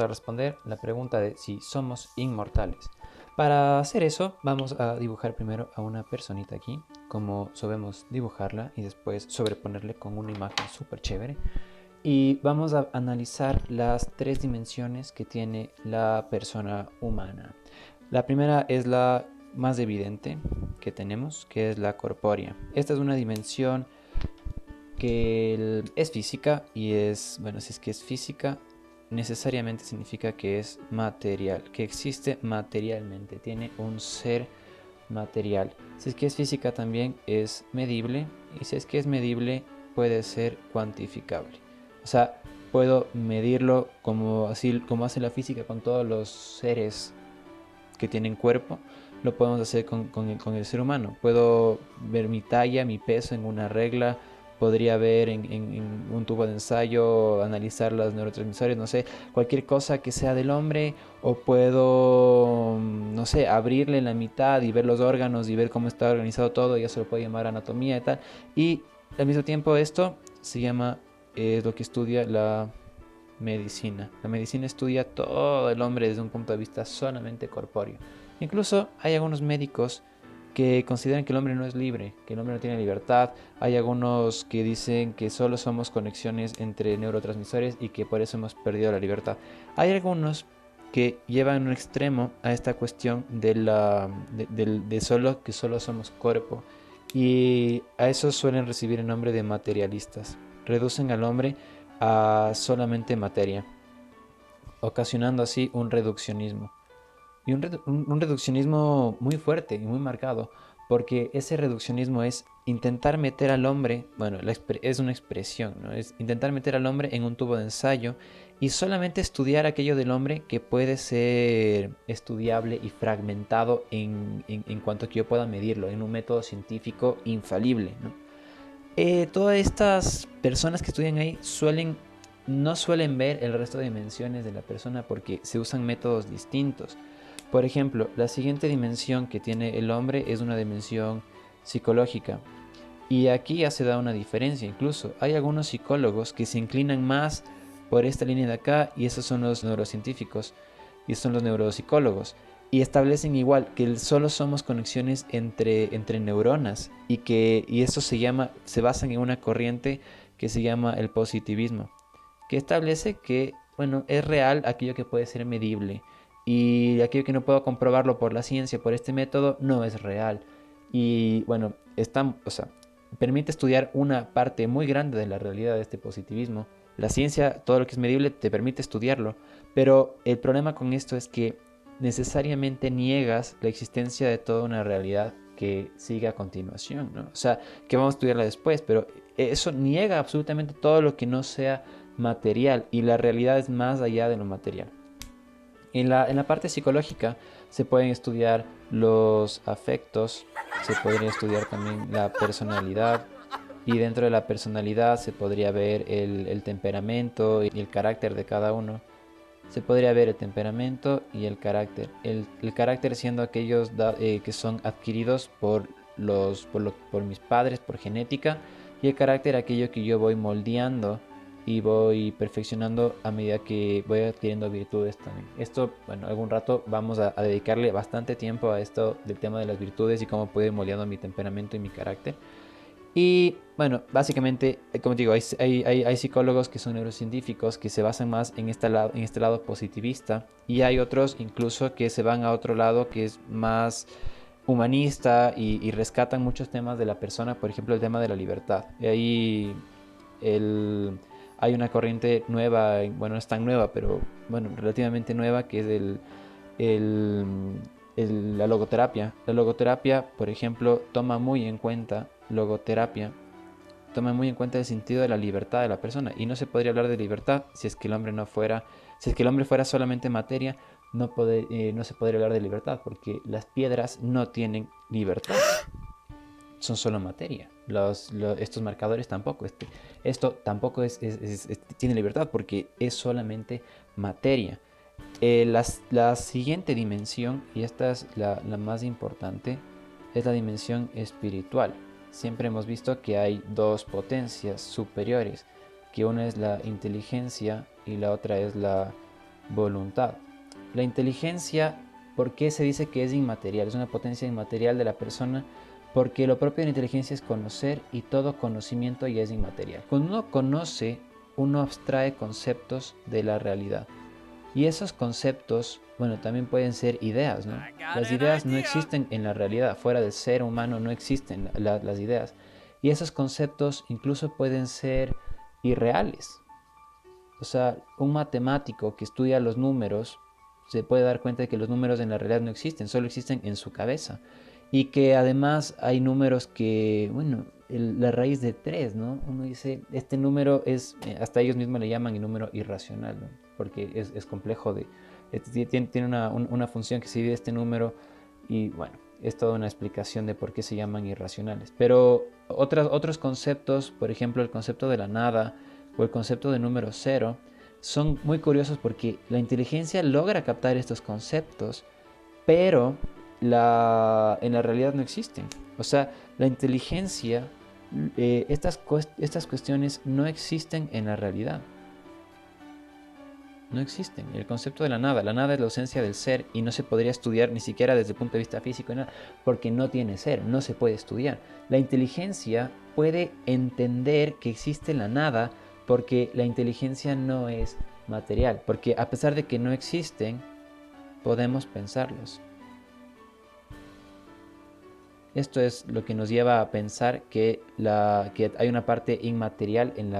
responder la pregunta de si somos inmortales. Para hacer eso, vamos a dibujar primero a una personita aquí, como sabemos dibujarla, y después sobreponerle con una imagen súper chévere. Y vamos a analizar las tres dimensiones que tiene la persona humana. La primera es la más evidente que tenemos, que es la corpórea. Esta es una dimensión que es física y es, bueno, si es que es física, necesariamente significa que es material, que existe materialmente, tiene un ser material. Si es que es física también es medible y si es que es medible puede ser cuantificable. O sea, puedo medirlo como así como hace la física con todos los seres que tienen cuerpo, lo podemos hacer con el ser humano. Puedo ver mi talla, mi peso en una regla, podría ver en un tubo de ensayo, analizar los neurotransmisores, no sé, cualquier cosa que sea del hombre, o puedo, no sé, abrirle la mitad y ver los órganos y ver cómo está organizado todo, y eso lo puedo llamar anatomía y tal. Y al mismo tiempo esto se llama, es lo que estudia la medicina. La medicina estudia todo el hombre desde un punto de vista solamente corpóreo. Incluso hay algunos médicos que consideran que el hombre no es libre, que el hombre no tiene libertad. Hay algunos que dicen que solo somos conexiones entre neurotransmisores y que por eso hemos perdido la libertad. Hay algunos que llevan un extremo a esta cuestión de solo que solo somos cuerpo y a eso suelen recibir el nombre de materialistas. Reducen al hombre a solamente materia, ocasionando así un reduccionismo. Y un reduccionismo muy fuerte y muy marcado, porque ese reduccionismo es intentar meter al hombre, bueno, es una expresión, ¿no? Es intentar meter al hombre en un tubo de ensayo y solamente estudiar aquello del hombre que puede ser estudiable y fragmentado en cuanto que yo pueda medirlo, en un método científico infalible, ¿no? Todas estas personas que estudian ahí no suelen ver el resto de dimensiones de la persona porque se usan métodos distintos. Por ejemplo, la siguiente dimensión que tiene el hombre es una dimensión psicológica. Y aquí ya se da una diferencia incluso. Hay algunos psicólogos que se inclinan más por esta línea de acá y esos son los neurocientíficos y son los neuropsicólogos. Y establecen igual que solo somos conexiones entre neuronas y eso se basan en una corriente que se llama el positivismo, que establece que, bueno, es real aquello que puede ser medible y aquello que no puedo comprobarlo por la ciencia, por este método, no es real. Y bueno, o sea, permite estudiar una parte muy grande de la realidad de este positivismo. La ciencia, todo lo que es medible, te permite estudiarlo, pero el problema con esto es que necesariamente niegas la existencia de toda una realidad que sigue a continuación, ¿no? O sea, que vamos a estudiarla después, pero eso niega absolutamente todo lo que no sea material y la realidad es más allá de lo material. En la parte psicológica se pueden estudiar los afectos, se podría estudiar también la personalidad y dentro de la personalidad se podría ver el temperamento y el carácter de cada uno. Se podría ver el temperamento y el carácter. El carácter siendo aquellos que son adquiridos por mis padres, por genética, y el carácter aquello que yo voy moldeando y voy perfeccionando a medida que voy adquiriendo virtudes también. Esto, bueno, algún rato vamos a dedicarle bastante tiempo a esto del tema de las virtudes y cómo puedo ir moldeando mi temperamento y mi carácter. Y bueno, básicamente, como te digo, hay psicólogos que son neurocientíficos que se basan más en este lado positivista y hay otros incluso que se van a otro lado que es más humanista y rescatan muchos temas de la persona, por ejemplo el tema de la libertad. Y ahí el, hay una corriente nueva, bueno, no es tan nueva, pero bueno, relativamente nueva, que es el, la logoterapia. La logoterapia, por ejemplo, toma muy en cuenta el sentido de la libertad de la persona y no se podría hablar de libertad si es que el hombre no fuera, si es que el hombre fuera solamente materia, no se podría hablar de libertad porque las piedras no tienen libertad, son solo materia. Estos marcadores tampoco. Esto tampoco tiene libertad porque es solamente materia. La siguiente dimensión, y esta es la más importante, es la dimensión espiritual. Siempre hemos visto que hay dos potencias superiores, que una es la inteligencia y la otra es voluntad. La inteligencia, ¿por qué se dice que es inmaterial? Es una potencia inmaterial de la persona porque lo propio de la inteligencia es conocer y todo conocimiento ya es inmaterial. Cuando uno conoce, uno abstrae conceptos de la realidad. Y esos conceptos, bueno, también pueden ser ideas, ¿no? Las ideas no existen en la realidad, fuera del ser humano no existen las ideas. Y esos conceptos incluso pueden ser irreales. O sea, un matemático que estudia los números se puede dar cuenta de que los números en la realidad no existen, solo existen en su cabeza. Y que además hay números que, bueno, la raíz de 3, ¿no? Uno dice, este número es, hasta ellos mismos le llaman el número irracional, ¿no? Porque es complejo de, tiene una función que se divide este número y bueno, es toda una explicación de por qué se llaman irracionales. Pero otros conceptos, por ejemplo, el concepto de la nada, o el concepto de número cero, son muy curiosos porque la inteligencia logra captar estos conceptos, pero en la realidad no existen. O sea, la inteligencia, estas cuestiones no existen en la realidad. No existen. El concepto de la nada es la ausencia del ser y no se podría estudiar ni siquiera desde el punto de vista físico, nada, porque no tiene ser, no se puede estudiar. La inteligencia puede entender que existe la nada porque la inteligencia no es material, porque a pesar de que no existen, podemos pensarlos. Esto es lo que nos lleva a pensar que hay una parte inmaterial en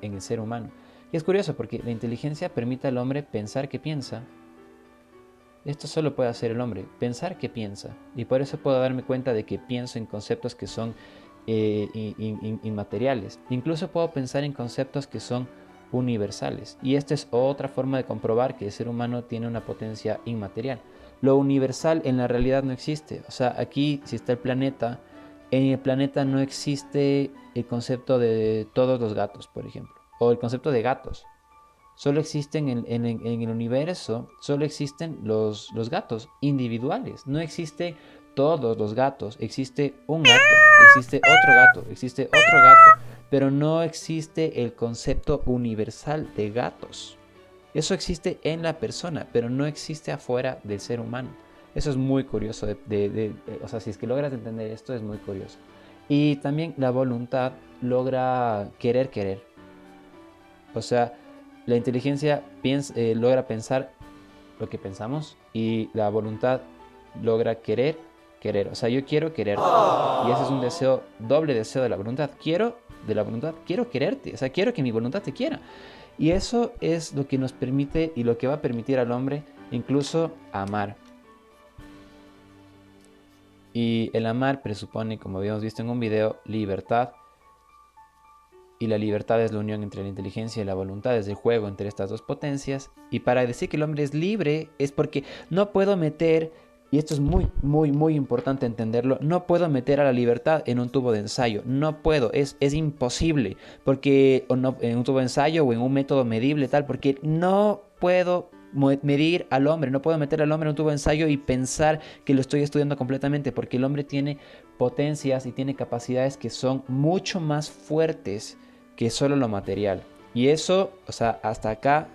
el ser humano. Y es curioso porque la inteligencia permite al hombre pensar que piensa. Esto solo puede hacer el hombre, pensar que piensa. Y por eso puedo darme cuenta de que pienso en conceptos que son inmateriales. Incluso puedo pensar en conceptos que son universales. Y esta es otra forma de comprobar que el ser humano tiene una potencia inmaterial. Lo universal en la realidad no existe. O sea, aquí si está el planeta, en el planeta no existe el concepto de todos los gatos, por ejemplo. O el concepto de gatos. Solo existen en el universo, solo existen los gatos individuales. No existen todos los gatos. Existe un gato, existe otro gato, pero no existe el concepto universal de gatos. Eso existe en la persona, pero no existe afuera del ser humano. Eso es muy curioso. O sea, si es que logras entender esto, es muy curioso. Y también la voluntad logra querer. O sea, la inteligencia logra pensar lo que pensamos y la voluntad logra querer. O sea, yo quiero quererte. Y ese es un deseo, doble deseo de la voluntad. Quiero quererte. O sea, quiero que mi voluntad te quiera. Y eso es lo que nos permite y lo que va a permitir al hombre incluso amar. Y el amar presupone, como habíamos visto en un video, libertad. Y la libertad es la unión entre la inteligencia y la voluntad, es el juego entre estas dos potencias. Y para decir que el hombre es libre es porque no puedo meter, y esto es muy importante entenderlo, no puedo meter a la libertad en un tubo de ensayo. No puedo, es imposible, porque o no, en un tubo de ensayo o en un método medible tal, porque no puedo medir al hombre, no puedo meter al hombre en un tubo de ensayo y pensar que lo estoy estudiando completamente, porque el hombre tiene potencias y tiene capacidades que son mucho más fuertes que solo lo material. Y eso, o sea, hasta acá,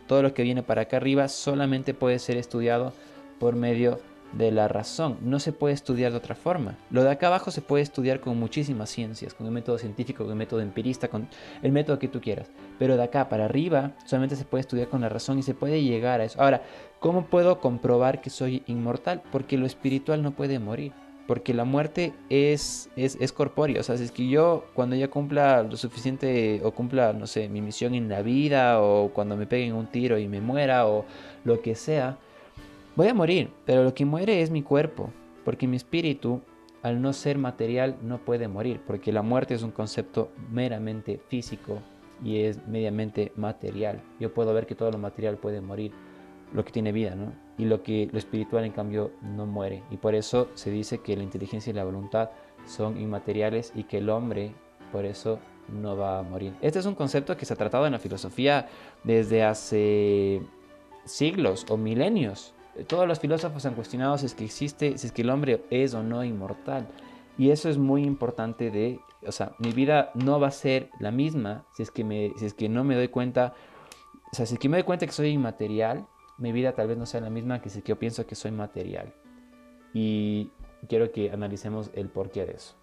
todo lo que viene para acá arriba solamente puede ser estudiado por medio de la razón. No se puede estudiar de otra forma. Lo de acá abajo se puede estudiar con muchísimas ciencias, con el método científico, con el método empirista, con el método que tú quieras. Pero de acá para arriba solamente se puede estudiar con la razón y se puede llegar a eso. Ahora, ¿cómo puedo comprobar que soy inmortal? Porque lo espiritual no puede morir. Porque la muerte es corpórea. O sea, si es que yo cuando ya cumpla lo suficiente o cumpla, no sé, mi misión en la vida o cuando me peguen un tiro y me muera o lo que sea, voy a morir. Pero lo que muere es mi cuerpo. Porque mi espíritu, al no ser material, no puede morir. Porque la muerte es un concepto meramente físico y es mediamente material. Yo puedo ver que todo lo material puede morir, lo que tiene vida, ¿no? Y lo espiritual en cambio no muere. Y por eso se dice que la inteligencia y la voluntad son inmateriales y que el hombre por eso no va a morir. Este es un concepto que se ha tratado en la filosofía desde hace siglos o milenios. Todos los filósofos han cuestionado si es que existe, si es que el hombre es o no inmortal. Y eso es muy importante o sea, mi vida no va a ser la misma si es que no me doy cuenta. sea, si es que me doy cuenta que soy inmaterial, mi vida tal vez no sea la misma que si es que yo pienso que soy material. Y quiero que analicemos el porqué de eso.